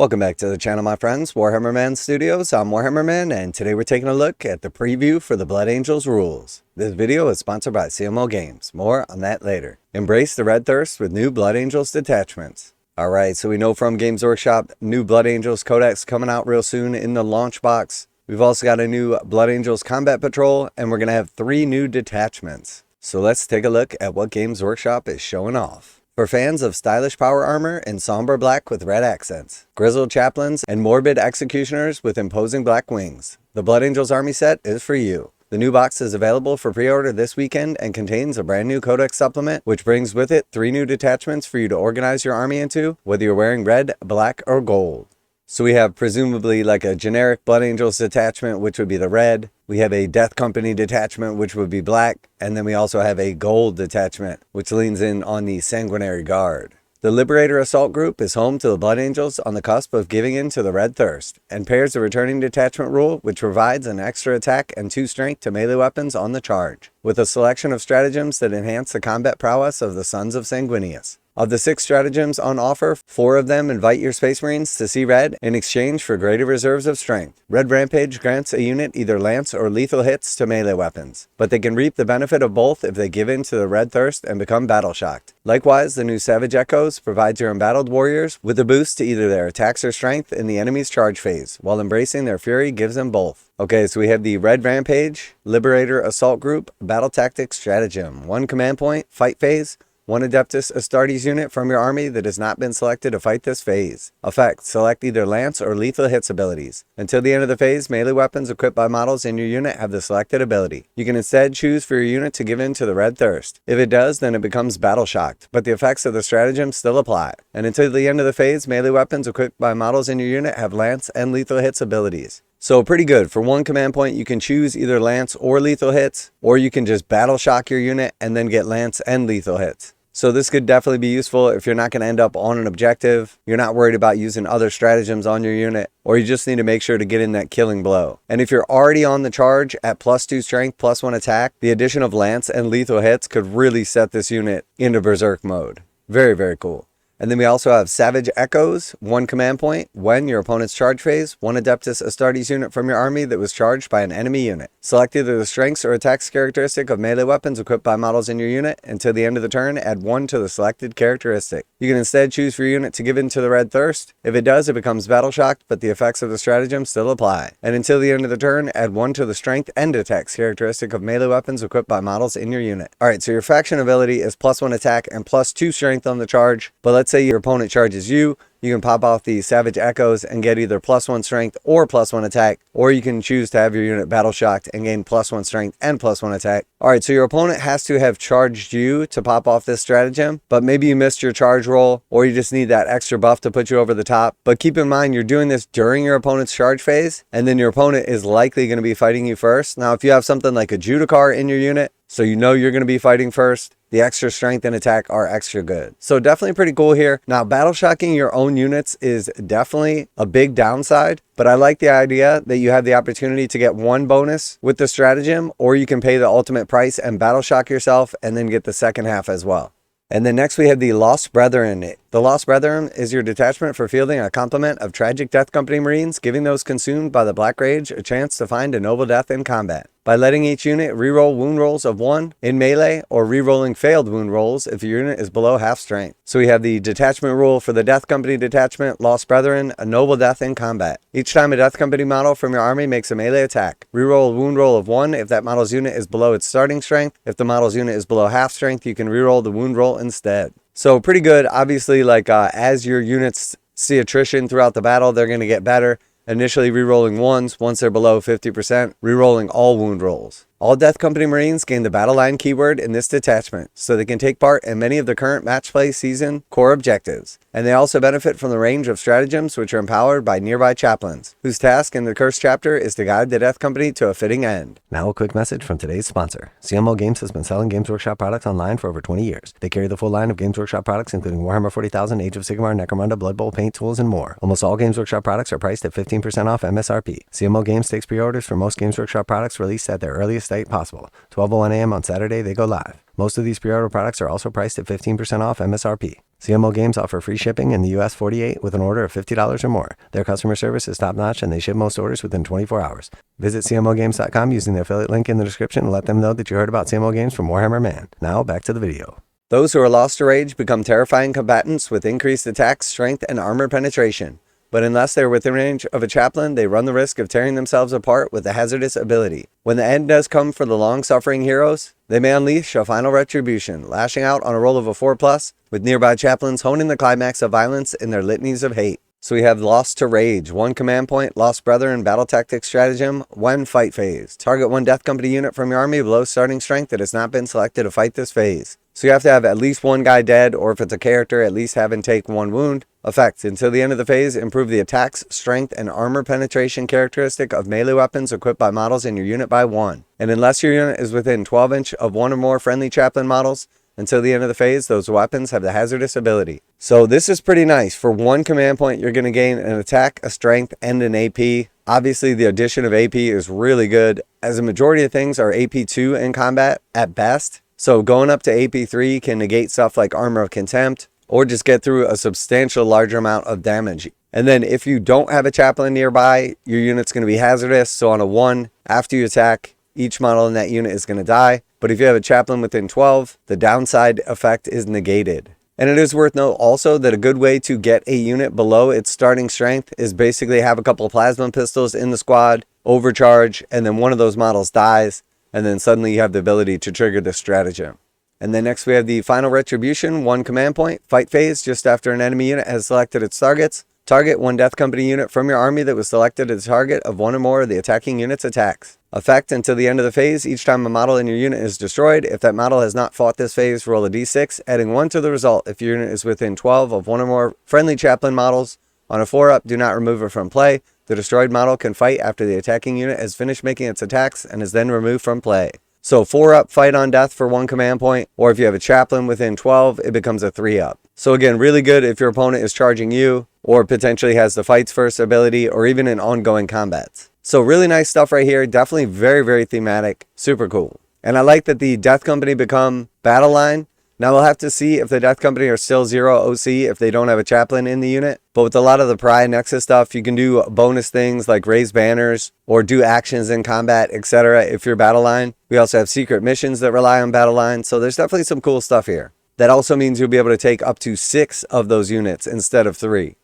Welcome back to the channel, my friends. Warhammer Man Studios. I'm Warhammer Man, and today we're taking a look at the preview for the Blood Angels rules. This video is sponsored by CMO Games. More on that later. Embrace the red thirst with new Blood Angels detachments. Alright, so we know from Games Workshop, new Blood Angels Codex coming out real soon in the launch box. We've also got a new Blood Angels Combat Patrol, and we're going to have 3 new detachments. So let's take a look at what Games Workshop is showing off. For fans of stylish power armor in somber black with red accents, grizzled chaplains, and morbid executioners with imposing black wings, the Blood Angels army set is for you. The new box is available for pre-order this weekend and contains a brand new Codex Supplement, which brings with it 3 new detachments for you to organize your army into, whether you're wearing red, black, or gold. So we have presumably like a generic Blood Angels detachment, which would be the red. We have a Death Company detachment, which would be black. And then we also have a gold detachment, which leans in on the Sanguinary Guard. The Liberator Assault Group is home to the Blood Angels on the cusp of giving in to the Red Thirst, and pairs the Returning Detachment rule, which provides an extra attack and 2 strength to melee weapons on the charge, with a selection of stratagems that enhance the combat prowess of the Sons of Sanguinius. Of the 6 stratagems on offer, 4 of them invite your Space Marines to see red in exchange for greater reserves of strength. Red Rampage grants a unit either lance or lethal hits to melee weapons, but they can reap the benefit of both if they give in to the Red Thirst and become battle shocked. Likewise, the new Savage Echoes provides your embattled warriors with a boost to either their attacks or strength in the enemy's charge phase, while embracing their fury gives them both. Okay, so we have the Red Rampage, Liberator Assault Group, Battle Tactics Stratagem, 1 command point, fight phase, 1 Adeptus Astartes unit from your army that has not been selected to fight this phase. Effect: select either lance or lethal hits abilities. Until the end of the phase, melee weapons equipped by models in your unit have the selected ability. You can instead choose for your unit to give in to the Red Thirst. If it does, then it becomes battle shocked, but the effects of the stratagem still apply. And until the end of the phase, melee weapons equipped by models in your unit have lance and lethal hits abilities. So pretty good. For 1 command point, you can choose either lance or lethal hits, or you can just battle shock your unit and then get lance and lethal hits. So this could definitely be useful if you're not going to end up on an objective, you're not worried about using other stratagems on your unit, or you just need to make sure to get in that killing blow. And if you're already on the charge at +2 strength, +1 attack, the addition of lance and lethal hits could really set this unit into berserk mode. Very, very cool. And then we also have Savage Echoes, 1 command point. When your opponent's charge phase, 1 Adeptus Astartes unit from your army that was charged by an enemy unit. Select either the strengths or attacks characteristic of melee weapons equipped by models in your unit. Until the end of the turn, add 1 to the selected characteristic. You can instead choose for your unit to give in to the Red Thirst. If it does, it becomes battle shocked, but the effects of the stratagem still apply. And until the end of the turn, add 1 to the strength and attacks characteristic of melee weapons equipped by models in your unit. Alright, so your faction ability is +1 attack and +2 strength on the charge, but let's say your opponent charges you, you can pop off the Savage Echoes and get either +1 strength or +1 attack, or you can choose to have your unit battle shocked and gain +1 strength and +1 attack. Alright, so your opponent has to have charged you to pop off this stratagem, but maybe you missed your charge roll, or you just need that extra buff to put you over the top. But keep in mind, you're doing this during your opponent's charge phase, and then your opponent is likely going to be fighting you first. Now, if you have something like a Judicar in your unit, so you know you're going to be fighting first, the extra strength and attack are extra good. So definitely pretty cool here. Now, battle shocking your own units is definitely a big downside, but I like the idea that you have the opportunity to get 1 bonus with the stratagem, or you can pay the ultimate price and battle shock yourself and then get the second half as well. And then next we have the Lost Brethren. The Lost Brethren is your detachment for fielding a complement of tragic Death Company Marines, giving those consumed by the Black Rage a chance to find a noble death in combat. By letting each unit reroll wound rolls of 1 in melee, or rerolling failed wound rolls if your unit is below half strength. So we have the detachment rule for the Death Company detachment, Lost Brethren, a noble death in combat. Each time a Death Company model from your army makes a melee attack, reroll a wound roll of 1 if that model's unit is below its starting strength. If the model's unit is below half strength, you can reroll the wound roll instead. So pretty good. Obviously, like as your units see attrition throughout the battle, they're going to get better. Initially rerolling 1s, once they're below 50%, rerolling all wound rolls. All Death Company Marines gain the battle line keyword in this detachment, so they can take part in many of the current match play season core objectives. And they also benefit from the range of stratagems which are empowered by nearby chaplains, whose task in the Cursed chapter is to guide the Death Company to a fitting end. Now a quick message from today's sponsor. CMO Games has been selling Games Workshop products online for over 20 years. They carry the full line of Games Workshop products, including Warhammer 40,000, Age of Sigmar, Necromunda, Blood Bowl, paint tools, and more. Almost all Games Workshop products are priced at 15% off MSRP. CMO Games takes pre-orders for most Games Workshop products released at their earliest date possible. 12:01 a.m. on Saturday, they go live. Most of these pre-order products are also priced at 15% off MSRP. CMO Games offer free shipping in the US 48 with an order of $50 or more. Their customer service is top-notch and they ship most orders within 24 hours. Visit CMOGames.com using the affiliate link in the description and let them know that you heard about CMO Games from Warhammer Man. Now, back to the video. Those who are lost to rage become terrifying combatants with increased attack, strength, and armor penetration. But unless they are within range of a chaplain, they run the risk of tearing themselves apart with a hazardous ability. When the end does come for the long-suffering heroes, they may unleash a final retribution, lashing out on a roll of a 4+, with nearby chaplains honing the climax of violence in their litanies of hate. So we have Lost to Rage, 1 command point, Lost Brethren, Battle Tactics Stratagem, 1 fight phase. Target 1 Death Company unit from your army below starting strength that has not been selected to fight this phase. So you have to have at least 1 guy dead, or if it's a character, at least have him take 1 wound. Effect: until the end of the phase, improve the attacks, strength, and armor penetration characteristic of melee weapons equipped by models in your unit by 1. And unless your unit is within 12 inch of 1 or more friendly chaplain models, until the end of the phase, those weapons have the hazardous ability. So this is pretty nice. For 1 command point, you're going to gain an attack, a strength, and an AP. Obviously, the addition of AP is really good, as a majority of things are AP2 in combat at best. So going up to AP3 can negate stuff like Armor of Contempt, or just get through a substantial larger amount of damage. And then if you don't have a chaplain nearby, your unit's going to be hazardous. So on a 1, after you attack, each model in that unit is going to die. But if you have a chaplain within 12, the downside effect is negated. And it is worth note also that a good way to get a unit below its starting strength is basically have a couple of plasma pistols in the squad, overcharge, and then one of those models dies, and then suddenly you have the ability to trigger this stratagem. And then next we have the Final Retribution, 1 command point, fight phase, just after an enemy unit has selected its targets. Target 1 Death Company unit from your army that was selected as a target of 1 or more of the attacking unit's attacks. Effect: until the end of the phase, each time a model in your unit is destroyed, if that model has not fought this phase, roll a d6, adding 1 to the result if your unit is within 12 of 1 or more friendly chaplain models. On a 4-up, do not remove it from play. The destroyed model can fight after the attacking unit has finished making its attacks and is then removed from play. So 4-up, fight on death for 1 command point, or if you have a chaplain within 12, it becomes a 3-up. So again, really good if your opponent is charging you, or potentially has the fights first ability, or even in ongoing combats. So really nice stuff right here. Definitely very, very thematic. Super cool. And I like that the Death Company become battle line. Now we'll have to see if the Death Company are still 0 OC if they don't have a chaplain in the unit. But with a lot of the Pride Nexus stuff, you can do bonus things like raise banners or do actions in combat, etc. if you're battle line. We also have secret missions that rely on battle line. So there's definitely some cool stuff here. That also means you'll be able to take up to 6 of those units instead of 3.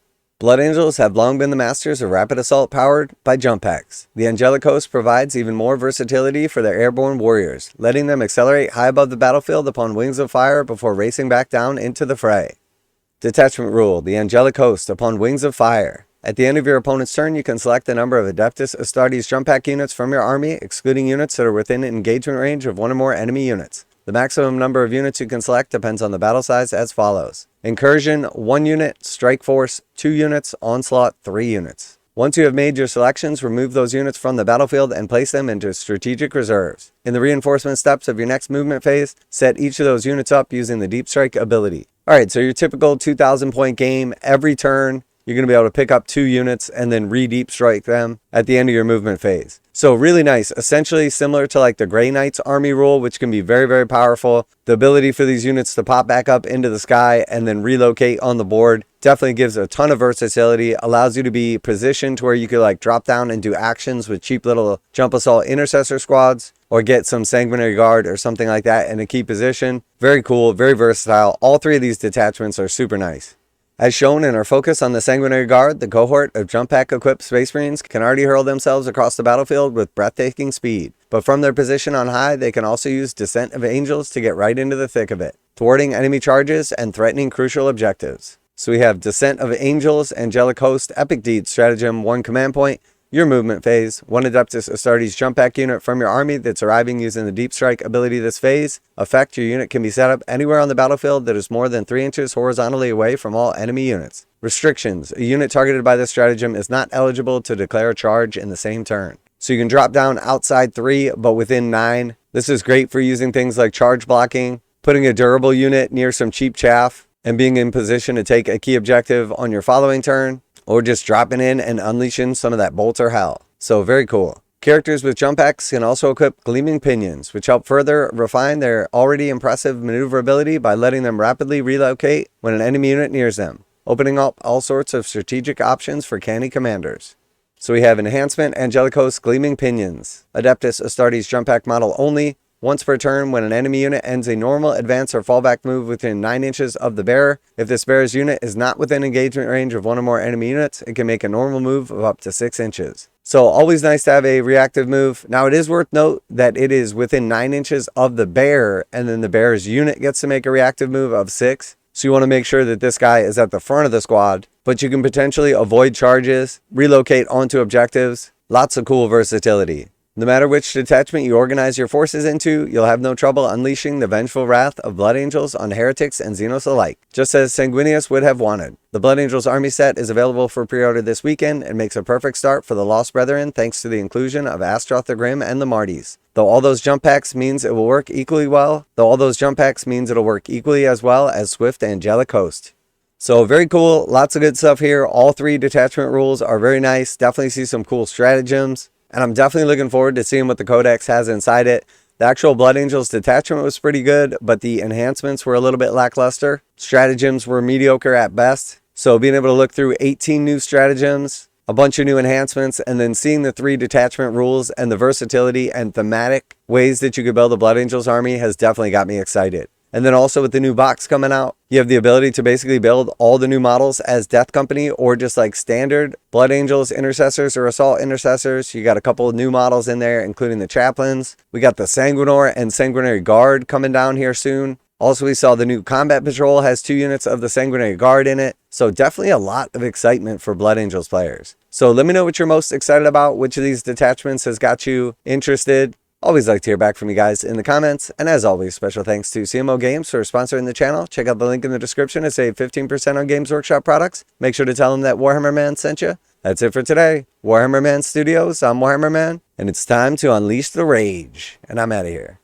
Blood Angels have long been the masters of rapid assault powered by jump packs. The Angelic Host provides even more versatility for their airborne warriors, letting them accelerate high above the battlefield upon wings of fire before racing back down into the fray. Detachment Rule: the Angelic Host upon wings of fire. At the end of your opponent's turn, you can select a number of Adeptus Astartes jump pack units from your army, excluding units that are within engagement range of 1 or more enemy units. The maximum number of units you can select depends on the battle size as follows. Incursion, 1 unit. Strike Force, 2 units. Onslaught, 3 units. Once you have made your selections, remove those units from the battlefield and place them into strategic reserves. In the reinforcement steps of your next movement phase, set each of those units up using the Deep Strike ability. Alright, so your typical 2,000 point game, every turn, you're going to be able to pick up 2 units and then re-deep strike them at the end of your movement phase. So really nice, essentially similar to like the Grey Knight's army rule, which can be very, very powerful. The ability for these units to pop back up into the sky and then relocate on the board definitely gives a ton of versatility, allows you to be positioned to where you could like drop down and do actions with cheap little jump assault intercessor squads, or get some sanguinary guard or something like that in a key position. Very cool, very versatile. All 3 of these detachments are super nice. As shown in our focus on the Sanguinary Guard, the cohort of jump pack equipped Space Marines can already hurl themselves across the battlefield with breathtaking speed. But from their position on high, they can also use Descent of Angels to get right into the thick of it, thwarting enemy charges and threatening crucial objectives. So we have Descent of Angels, Angelic Host, Epic Deed Stratagem, 1 command point. Your movement phase, 1 Adeptus Astartes jump pack unit from your army that's arriving using the Deep Strike ability this phase. Effect: your unit can be set up anywhere on the battlefield that is more than 3 inches horizontally away from all enemy units. Restrictions: a unit targeted by this stratagem is not eligible to declare a charge in the same turn. So you can drop down outside 3, but within 9. This is great for using things like charge blocking, putting a durable unit near some cheap chaff, and being in position to take a key objective on your following turn, or just dropping in and unleashing some of that bolter hell. So very cool. Characters with jump packs can also equip gleaming pinions, which help further refine their already impressive maneuverability by letting them rapidly relocate when an enemy unit nears them, opening up all sorts of strategic options for canny commanders. So we have Enhancement Angelic Host Gleaming Pinions. Adeptus Astartes jump pack model only. Once per turn, when an enemy unit ends a normal, advance, or fallback move within 9 inches of the bearer, if this bearer's unit is not within engagement range of one or more enemy units, it can make a normal move of up to 6 inches. So always nice to have a reactive move. Now it is worth note that it is within 9 inches of the bearer, and then the bearer's unit gets to make a reactive move of 6. So you want to make sure that this guy is at the front of the squad, but you can potentially avoid charges, relocate onto objectives. Lots of cool versatility. No matter which detachment you organize your forces into, you'll have no trouble unleashing the vengeful wrath of Blood Angels on heretics and Xenos alike, just as Sanguinius would have wanted. The Blood Angels army set is available for pre-order this weekend and makes a perfect start for the Lost Brethren thanks to the inclusion of Astroth the Grim and the Martys. Though all those jump packs means it will work equally as well as Swift Angelic Host. So very cool, lots of good stuff here. All 3 detachment rules are very nice. Definitely see some cool stratagems. And I'm definitely looking forward to seeing what the Codex has inside it. The actual Blood Angels detachment was pretty good, but the enhancements were a little bit lackluster. Stratagems were mediocre at best. So being able to look through 18 new stratagems, a bunch of new enhancements, and then seeing the 3 detachment rules and the versatility and thematic ways that you could build a Blood Angels army has definitely got me excited. And then also with the new box coming out, you have the ability to basically build all the new models as Death Company or just like standard Blood Angels, Intercessors, or Assault Intercessors. You got a couple of new models in there, including the Chaplains. We got the Sanguinor and Sanguinary Guard coming down here soon. Also, we saw the new Combat Patrol has 2 units of the Sanguinary Guard in it. So definitely a lot of excitement for Blood Angels players. So let me know what you're most excited about. Which of these detachments has got you interested? Always like to hear back from you guys in the comments. And as always, special thanks to CMO Games for sponsoring the channel. Check out the link in the description to save 15% on Games Workshop products. Make sure to tell them that Warhammer Man sent you. That's it for today. Warhammer Man Studios, I'm Warhammer Man, and it's time to unleash the rage. And I'm out of here.